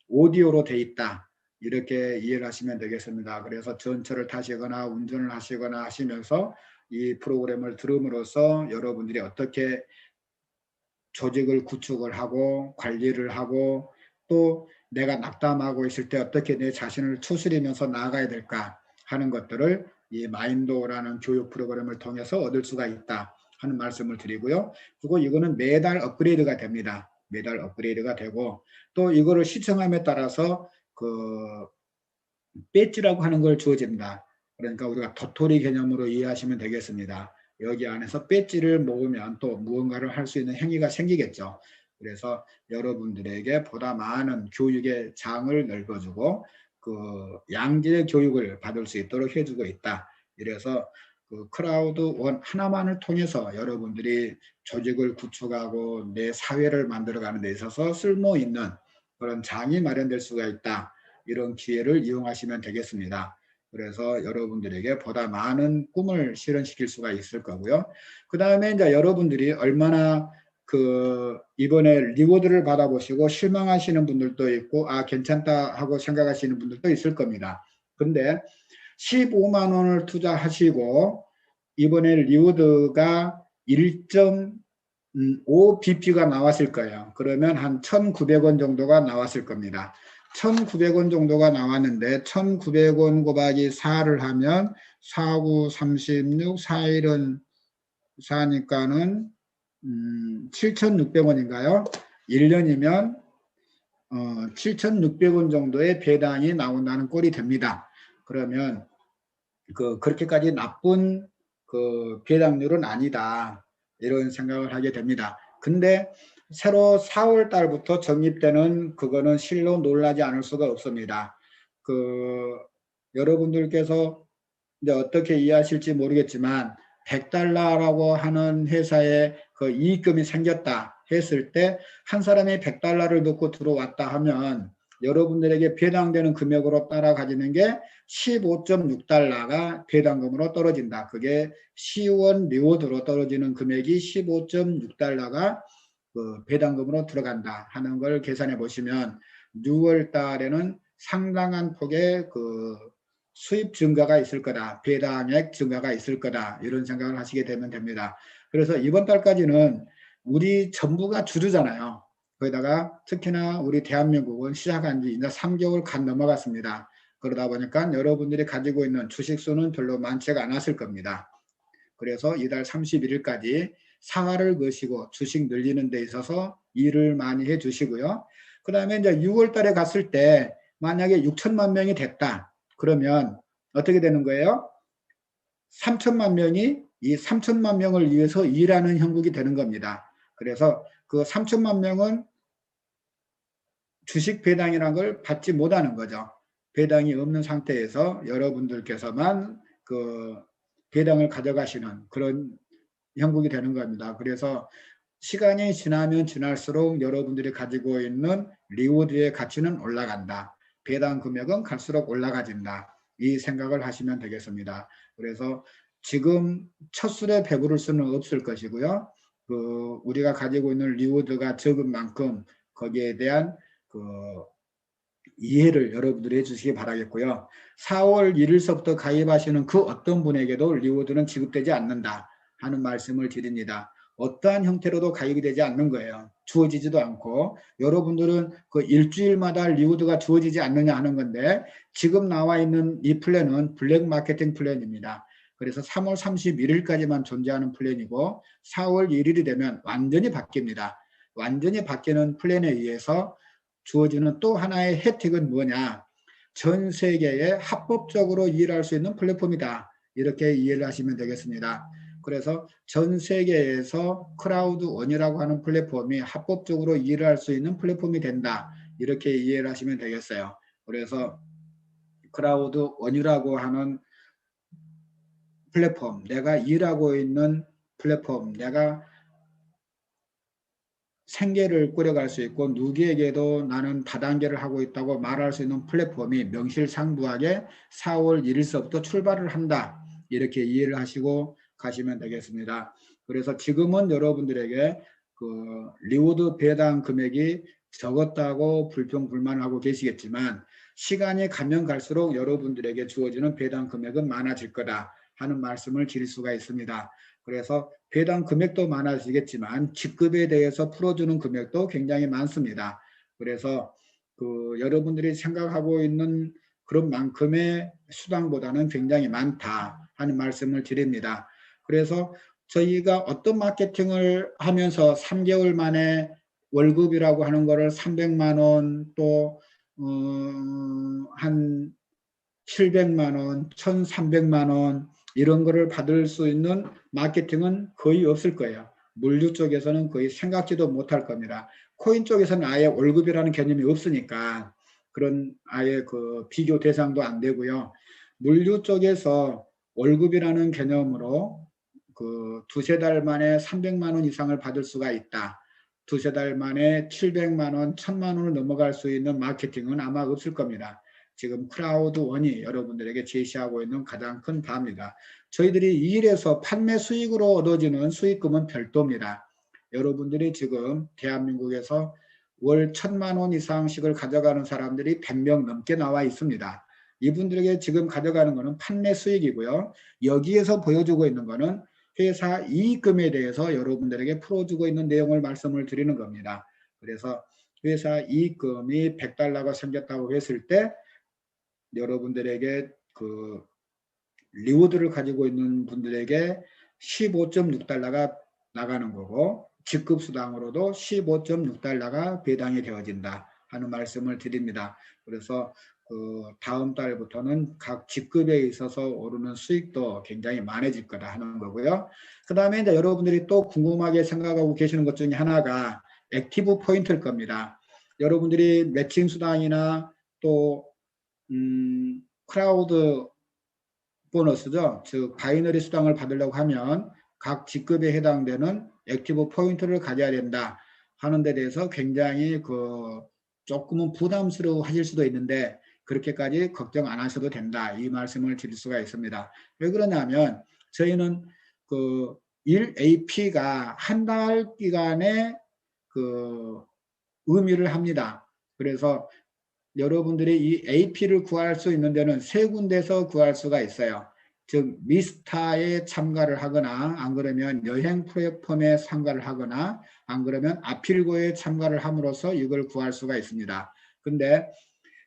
오디오로 돼 있다, 이렇게 이해를 하시면 되겠습니다. 그래서 전철을 타시거나 운전을 하시거나 하시면서 이 프로그램을 들음으로써 여러분들이 어떻게 조직을 구축을 하고 관리를 하고, 또 내가 낙담하고 있을 때 어떻게 내 자신을 추스리면서 나아가야 될까 하는 것들을 이 마인도라는 교육 프로그램을 통해서 얻을 수가 있다 하는 말씀을 드리고요. 그리고 이거는 매달 업그레이드가 됩니다. 매달 업그레이드가 되고, 또 이거를 시청함에 따라서 그 배지라고 하는 걸 주어집니다. 그러니까 우리가 도토리 개념으로 이해하시면 되겠습니다. 여기 안에서 배지를 모으면 또 무언가를 할 수 있는 행위가 생기겠죠. 그래서 여러분들에게 보다 많은 교육의 장을 넓어주고 그 양질의 교육을 받을 수 있도록 해주고 있다. 이래서 그 크라우드원 하나만을 통해서 여러분들이 조직을 구축하고 내 사회를 만들어가는 데 있어서 쓸모 있는 그런 장이 마련될 수가 있다. 이런 기회를 이용하시면 되겠습니다. 그래서 여러분들에게 보다 많은 꿈을 실현시킬 수가 있을 거고요. 그 다음에 이제 여러분들이 얼마나 이번에 리워드를 받아보시고 실망하시는 분들도 있고, 아, 괜찮다 하고 생각하시는 분들도 있을 겁니다. 근데 15만 원을 투자하시고, 이번에 리워드가 1.5 BP가 나왔을 거예요. 그러면 한 1,900원 정도가 나왔을 겁니다. 1,900원 정도가 나왔는데 1,900원 곱하기 4를 하면 4, 9, 36, 4일은 4니까는 7,600원인가요? 1년이면 7,600원 정도의 배당이 나온다는 꼴이 됩니다. 그러면 그렇게까지 나쁜 배당률은 아니다. 이런 생각을 하게 됩니다. 근데 새로 4월 달부터 적립되는 그거는 실로 놀라지 않을 수가 없습니다. 여러분들께서 이제 어떻게 이해하실지 모르겠지만 100달러라고 하는 회사에 이익금이 생겼다 했을 때 한 사람이 100달러를 넣고 들어왔다 하면 여러분들에게 배당되는 금액으로 따라가지는 게 15.6달러가 배당금으로 떨어진다. 그게 시원 리워드로 떨어지는 금액이 15.6달러가 배당금으로 들어간다 하는 걸 계산해 보시면 6월 달에는 상당한 폭의 수입 증가가 있을 거다. 배당액 증가가 있을 거다. 이런 생각을 하시게 되면 됩니다. 그래서 이번 달까지는 우리 정부가 주주잖아요. 거기다가 특히나 우리 대한민국은 시작한 지 이제 3개월 간 넘어갔습니다. 그러다 보니까 여러분들이 가지고 있는 주식수는 별로 많지가 않았을 겁니다. 그래서 이달 31일까지 사활을 거시고 주식 늘리는 데 있어서 일을 많이 해 주시고요. 그 다음에 이제 6월 달에 갔을 때 만약에 6천만 명이 됐다. 그러면 어떻게 되는 거예요? 3천만 명이 이 3천만 명을 위해서 일하는 형국이 되는 겁니다. 그래서 그 3천만 명은 주식 배당이라는 걸 받지 못하는 거죠. 배당이 없는 상태에서 여러분들께서만 배당을 가져가시는 그런 형국이 되는 겁니다. 그래서 시간이 지나면 지날수록 여러분들이 가지고 있는 리워드의 가치는 올라간다. 배당 금액은 갈수록 올라가진다. 이 생각을 하시면 되겠습니다. 그래서 지금 첫 술에 배부를 수는 없을 것이고요. 우리가 가지고 있는 리워드가 적은 만큼 거기에 대한 이해를 여러분들이 해주시기 바라겠고요. 4월 1일서부터 가입하시는 그 어떤 분에게도 리워드는 지급되지 않는다 하는 말씀을 드립니다. 어떠한 형태로도 가입이 되지 않는 거예요. 주어지지도 않고 여러분들은 일주일마다 리워드가 주어지지 않느냐 하는 건데 지금 나와 있는 이 플랜은 블랙 마케팅 플랜입니다. 그래서 3월 31일까지만 존재하는 플랜이고 4월 1일이 되면 완전히 바뀝니다. 완전히 바뀌는 플랜에 의해서 주어지는 또 하나의 혜택은 뭐냐? 전 세계에 합법적으로 일할 수 있는 플랫폼이다. 이렇게 이해를 하시면 되겠습니다. 그래서 전 세계에서 크라우드원이라고 하는 플랫폼이 합법적으로 일을 할 수 있는 플랫폼이 된다. 이렇게 이해를 하시면 되겠어요. 그래서 크라우드원이라고 하는 플랫폼, 내가 일하고 있는 플랫폼, 내가 생계를 꾸려갈 수 있고 누구에게도 나는 다단계를 하고 있다고 말할 수 있는 플랫폼이 명실상부하게 4월 1일서부터 출발을 한다. 이렇게 이해를 하시고 가시면 되겠습니다. 그래서 지금은 여러분들에게 리워드 배당 금액이 적었다고 불평불만하고 계시겠지만 시간이 가면 갈수록 여러분들에게 주어지는 배당 금액은 많아질 거다 하는 말씀을 드릴 수가 있습니다. 그래서 배당 금액도 많아지겠지만 직급에 대해서 풀어주는 금액도 굉장히 많습니다. 그래서 여러분들이 생각하고 있는 그런 만큼의 수당보다는 굉장히 많다 하는 말씀을 드립니다. 그래서 저희가 어떤 마케팅을 하면서 3개월 만에 월급이라고 하는 거를 300만 원 또 한 700만 원, 1,300만 원 이런 거를 받을 수 있는 마케팅은 거의 없을 거예요. 물류 쪽에서는 거의 생각지도 못할 겁니다. 코인 쪽에서는 아예 월급이라는 개념이 없으니까 그런 아예 비교 대상도 안 되고요. 물류 쪽에서 월급이라는 개념으로 두세 달 만에 300만 원 이상을 받을 수가 있다. 두세 달 만에 700만 원, 1000만 원을 넘어갈 수 있는 마케팅은 아마 없을 겁니다. 지금 크라우드1이 여러분들에게 제시하고 있는 가장 큰 바입니다. 저희들이 이 일에서 판매 수익으로 얻어지는 수익금은 별도입니다. 여러분들이 지금 대한민국에서 월 1000만 원 이상씩을 가져가는 사람들이 100명 넘게 나와 있습니다. 이분들에게 지금 가져가는 것은 판매 수익이고요. 여기에서 보여주고 있는 것은 회사 이익금에 대해서 여러분들에게 풀어주고 있는 내용을 말씀을 드리는 겁니다. 그래서 회사 이익금이 100달러가 생겼다고 했을 때 여러분들에게 그 리워드를 가지고 있는 분들에게 15.6달러가 나가는 거고 직급수당으로도 15.6달러가 배당이 되어진다 하는 말씀을 드립니다. 그래서 그 다음 달부터는 각 직급에 있어서 오르는 수익도 굉장히 많아질 거다 하는 거고요. 그 다음에 이제 여러분들이 또 궁금하게 생각하고 계시는 것 중에 하나가 액티브 포인트일 겁니다. 여러분들이 매칭 수당이나 또 크라우드 보너스죠. 즉 바이너리 수당을 받으려고 하면 각 직급에 해당되는 액티브 포인트를 가져야 된다 하는 데 대해서 굉장히 조금은 부담스러워 하실 수도 있는데 그렇게까지 걱정 안 하셔도 된다 이 말씀을 드릴 수가 있습니다. 왜 그러냐면 저희는 1AP가 한 달 기간에 의미를 합니다. 그래서 여러분들이 이 AP를 구할 수 있는 데는 세 군데서 구할 수가 있어요. 즉 미스타에 참가를 하거나 안 그러면 여행 플랫폼에 참가를 하거나 안 그러면 아필고에 참가를 함으로써 이걸 구할 수가 있습니다. 근데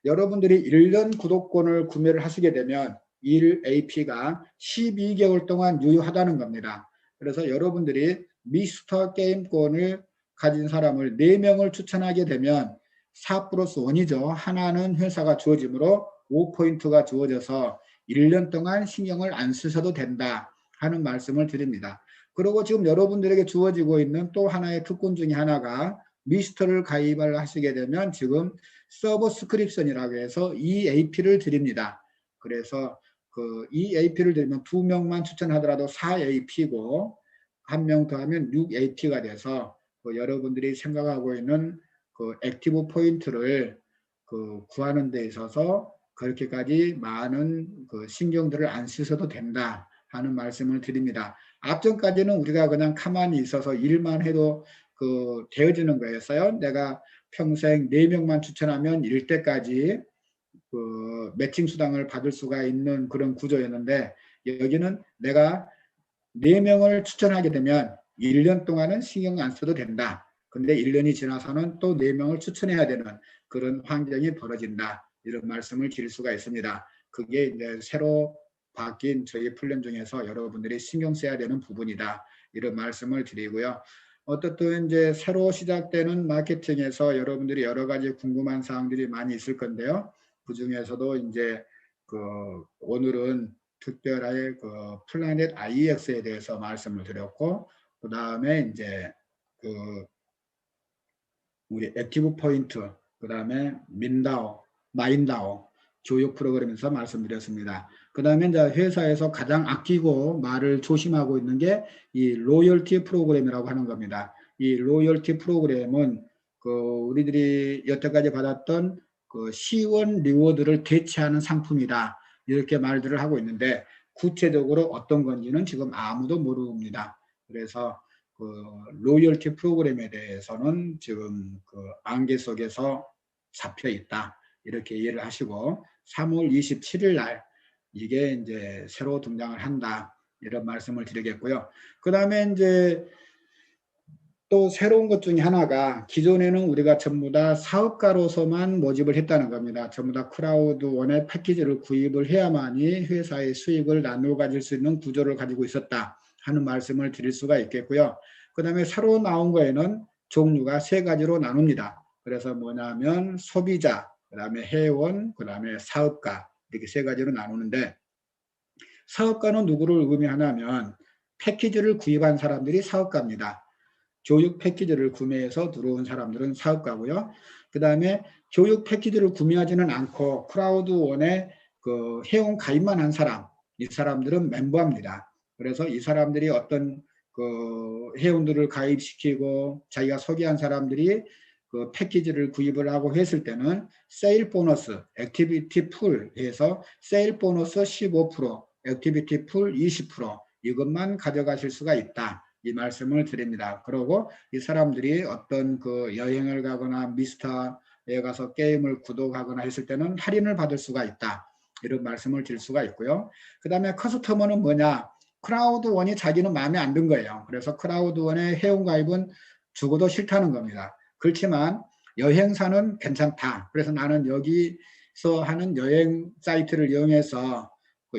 여러분들이 1년 구독권을 구매를 하시게 되면 1AP가 12개월 동안 유효하다는 겁니다. 그래서 여러분들이 미스터 게임권을 가진 사람을 4명을 추천하게 되면 4 플러스 1이죠. 하나는 회사가 주어지므로 5포인트가 주어져서 1년 동안 신경을 안 쓰셔도 된다 하는 말씀을 드립니다. 그리고 지금 여러분들에게 주어지고 있는 또 하나의 특권 중에 하나가 미스터를 가입을 하시게 되면 지금 서버 스크립션이라고 해서 EAP를 드립니다. 그래서 그 EAP를 드리면 2명만 추천하더라도 4AP고 1명 더하면 6AP가 돼서 여러분들이 생각하고 있는 액티브 포인트를 구하는 데 있어서 그렇게까지 많은 신경들을 안 쓰셔도 된다 하는 말씀을 드립니다. 앞전까지는 우리가 그냥 가만히 있어서 일만 해도 되어지는 거였어요. 내가 평생 4명만 추천하면 1대까지 매칭 수당을 받을 수가 있는 그런 구조였는데 여기는 내가 4명을 추천하게 되면 1년 동안은 신경 안 써도 된다. 근데 1년이 지나서는 또 4명을 추천해야 되는 그런 환경이 벌어진다. 이런 말씀을 드릴 수가 있습니다. 그게 이제 새로 바뀐 저희 플랜 중에서 여러분들이 신경 써야 되는 부분이다. 이런 말씀을 드리고요. 어떻든 이제 새로 시작되는 마케팅에서 여러분들이 여러 가지 궁금한 사항들이 많이 있을 건데요. 그 중에서도 이제 오늘은 특별하게 플라넷 IEX에 대해서 말씀을 드렸고, 그 다음에 이제 우리 액티브 포인트, 그 다음에 민다오, 마인다오 교육 프로그램에서 말씀드렸습니다. 그 다음에 이제 회사에서 가장 아끼고 말을 조심하고 있는 게 이 로열티 프로그램이라고 하는 겁니다. 이 로열티 프로그램은 우리들이 여태까지 받았던 C1 리워드를 대체하는 상품이다. 이렇게 말들을 하고 있는데 구체적으로 어떤 건지는 지금 아무도 모릅니다. 그래서 로열티 프로그램에 대해서는 지금 안개 속에서 잡혀 있다. 이렇게 이해를 하시고 3월 27일 날 이게 이제 새로 등장을 한다. 이런 말씀을 드리겠고요. 그 다음에 이제 또 새로운 것 중에 하나가 기존에는 우리가 전부 다 사업가로서만 모집을 했다는 겁니다. 전부 다 크라우드1의 패키지를 구입을 해야만이 회사의 수익을 나누어 가질 수 있는 구조를 가지고 있었다 하는 말씀을 드릴 수가 있겠고요. 그 다음에 새로 나온 거에는 종류가 3가지로 나눕니다. 그래서 뭐냐면 소비자, 그 다음에 회원, 그 다음에 사업가 이렇게 3가지로 나누는데 사업가는 누구를 의미하냐면 패키지를 구입한 사람들이 사업가입니다. 교육 패키지를 구매해서 들어온 사람들은 사업가고요. 그 다음에 교육 패키지를 구매하지는 않고 크라우드1에 회원 가입만 한 사람, 이 사람들은 멤버입니다. 그래서 이 사람들이 어떤 그 회원들을 가입시키고 자기가 소개한 사람들이 그 패키지를 구입을 하고 했을 때는 세일 보너스, 액티비티 풀에서 세일 보너스 15%, 액티비티 풀 20% 이것만 가져가실 수가 있다. 이 말씀을 드립니다. 그리고 이 사람들이 어떤 그 여행을 가거나 미스터에 가서 게임을 구독하거나 했을 때는 할인을 받을 수가 있다. 이런 말씀을 드릴 수가 있고요. 그 다음에 커스터머는 뭐냐? 크라우드원이 자기는 마음에 안 든 거예요. 그래서 크라우드원의 회원가입은 죽어도 싫다는 겁니다. 그렇지만 여행사는 괜찮다. 그래서 나는 여기서 하는 여행 사이트를 이용해서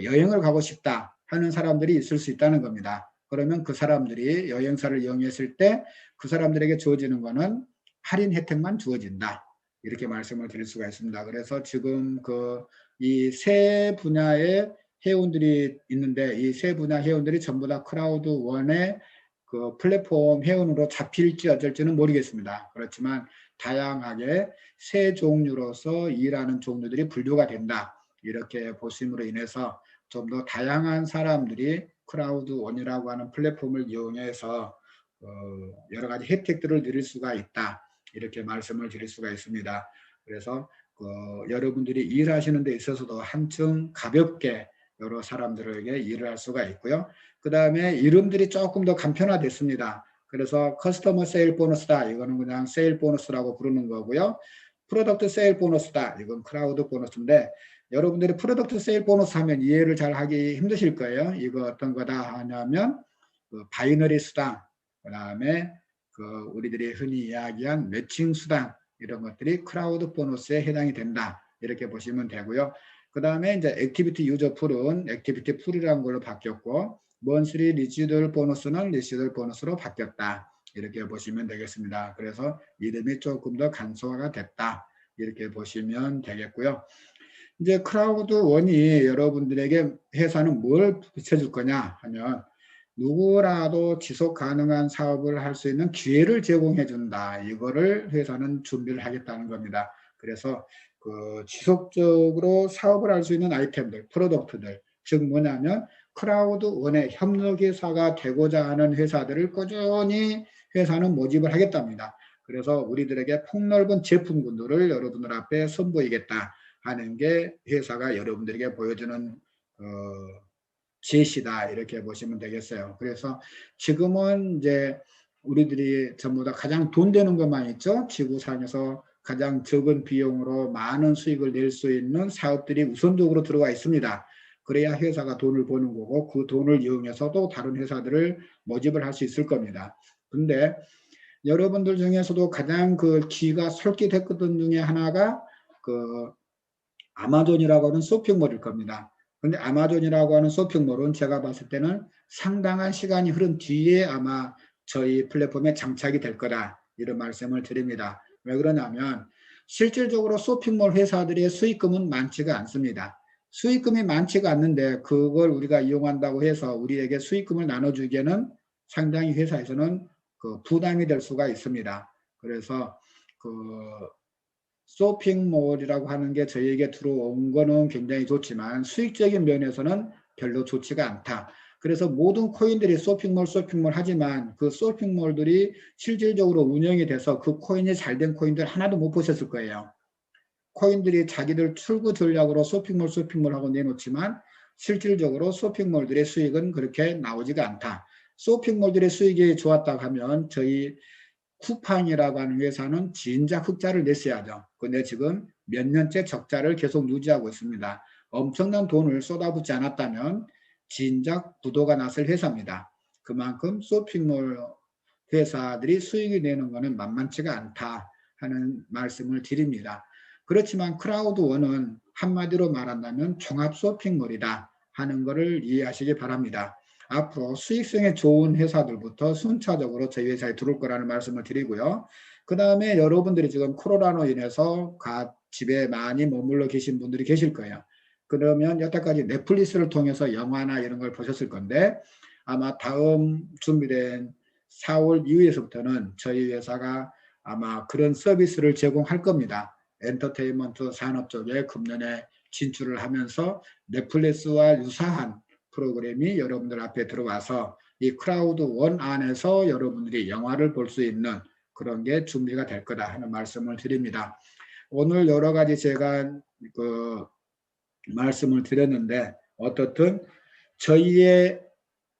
여행을 가고 싶다 하는 사람들이 있을 수 있다는 겁니다. 그러면 그 사람들이 여행사를 이용했을 때 그 사람들에게 주어지는 거는 할인 혜택만 주어진다. 이렇게 말씀을 드릴 수가 있습니다. 그래서 지금 그 이 세 분야의 회원들이 있는데 이 세 분야 회원들이 전부 다 크라우드원의 그 플랫폼 회원으로 잡힐지 어쩔지는 모르겠습니다. 그렇지만 다양하게 세 종류로서 일하는 종류들이 분류가 된다. 이렇게 보심으로 인해서 좀 더 다양한 사람들이 크라우드원이라고 하는 플랫폼을 이용해서 여러 가지 혜택들을 누릴 수가 있다. 이렇게 말씀을 드릴 수가 있습니다. 그래서 여러분들이 일하시는 데 있어서도 한층 가볍게 여러 사람들에게 일을 할 수가 있고요. 그 다음에 이름들이 조금 더 간편화됐습니다. 그래서 커스터머 세일 보너스다. 이거는 그냥 세일 보너스라고 부르는 거고요. 프로덕트 세일 보너스다. 이건 크라우드 보너스인데 여러분들이 프로덕트 세일 보너스 하면 이해를 잘 하기 힘드실 거예요. 이거 어떤 거다 하냐면 그 바이너리 수당, 그 다음에 그 우리들이 흔히 이야기한 매칭 수당 이런 것들이 크라우드 보너스에 해당이 된다. 이렇게 보시면 되고요. 그 다음에 이제 액티비티 유저 풀은 액티비티 풀이라는 걸로 바뀌었고 먼스리 리시들 보너스는 리시들 보너스로 바뀌었다. 이렇게 보시면 되겠습니다. 그래서 이름이 조금 더 간소화가 됐다. 이렇게 보시면 되겠고요. 이제 크라우드원이 여러분들에게 회사는 뭘 비춰줄 거냐 하면 누구라도 지속 가능한 사업을 할 수 있는 기회를 제공해 준다. 이거를 회사는 준비를 하겠다는 겁니다. 그래서 그 지속적으로 사업을 할 수 있는 아이템들, 프로덕트들, 즉 뭐냐면 크라우드원의 협력회사가 되고자 하는 회사들을 꾸준히 회사는 모집을 하겠답니다. 그래서 우리들에게 폭넓은 제품군들을 여러분들 앞에 선보이겠다 하는 게 회사가 여러분들에게 보여주는 제시다 이렇게 보시면 되겠어요. 그래서 지금은 이제 우리들이 전부 다 가장 돈 되는 것만 있죠. 지구상에서 가장 적은 비용으로 많은 수익을 낼 수 있는 사업들이 우선적으로 들어가 있습니다. 그래야 회사가 돈을 버는 거고 그 돈을 이용해서도 다른 회사들을 모집을 할 수 있을 겁니다. 근데 여러분들 중에서도 가장 그 귀가 솔깃했던 중에 하나가 그 아마존이라고 하는 쇼핑몰일 겁니다. 근데 아마존이라고 하는 쇼핑몰은 제가 봤을 때는 상당한 시간이 흐른 뒤에 아마 저희 플랫폼에 장착이 될 거다. 이런 말씀을 드립니다. 왜 그러냐면 실질적으로 쇼핑몰 회사들의 수익금은 많지가 않습니다. 수익금이 많지가 않는데 그걸 우리가 이용한다고 해서 우리에게 수익금을 나눠주기에는 상당히 회사에서는 그 부담이 될 수가 있습니다. 그래서 그 쇼핑몰이라고 하는 게 저희에게 들어온 거는 굉장히 좋지만 수익적인 면에서는 별로 좋지가 않다. 그래서 모든 코인들이 쇼핑몰 하지만 그 쇼핑몰들이 실질적으로 운영이 돼서 그 코인이 잘 된 코인들 하나도 못 보셨을 거예요. 코인들이 자기들 출구 전략으로 쇼핑몰 하고 내놓지만 실질적으로 쇼핑몰들의 수익은 그렇게 나오지가 않다. 쇼핑몰들의 수익이 좋았다고 하면 저희 쿠팡이라고 하는 회사는 진작 흑자를 냈어야죠. 근데 지금 몇 년째 적자를 계속 유지하고 있습니다. 엄청난 돈을 쏟아붓지 않았다면 진작 부도가 났을 회사입니다. 그만큼 쇼핑몰 회사들이 수익이 내는 것은 만만치가 않다 하는 말씀을 드립니다. 그렇지만 크라우드원은 한마디로 말한다면 종합 쇼핑몰이다 하는 것을 이해하시기 바랍니다. 앞으로 수익성에 좋은 회사들부터 순차적으로 저희 회사에 들어올 거라는 말씀을 드리고요. 그 다음에 여러분들이 지금 코로나로 인해서 집에 많이 머물러 계신 분들이 계실 거예요. 그러면 여태까지 넷플릭스를 통해서 영화나 이런 걸 보셨을 건데 아마 다음 준비된 4월 이후에서부터는 저희 회사가 아마 그런 서비스를 제공할 겁니다. 엔터테인먼트 산업 쪽에 금년에 진출을 하면서 넷플릭스와 유사한 프로그램이 여러분들 앞에 들어와서 이 크라우드 원 안에서 여러분들이 영화를 볼 수 있는 그런 게 준비가 될 거다 하는 말씀을 드립니다. 오늘 여러 가지 제가 말씀을 드렸는데 어떻든 저희의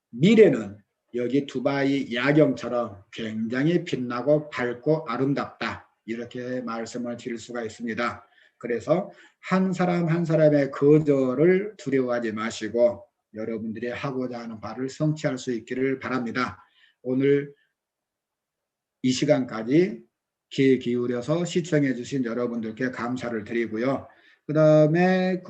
미래는 여기 두바이 야경처럼 굉장히 빛나고 밝고 아름답다 이렇게 말씀을 드릴 수가 있습니다. 그래서 한 사람 한 사람의 거절을 두려워하지 마시고 여러분들이 하고자 하는 바를 성취할 수 있기를 바랍니다. 오늘 이 시간까지 귀 기울여서 시청해 주신 여러분들께 감사를 드리고요. 그 다음에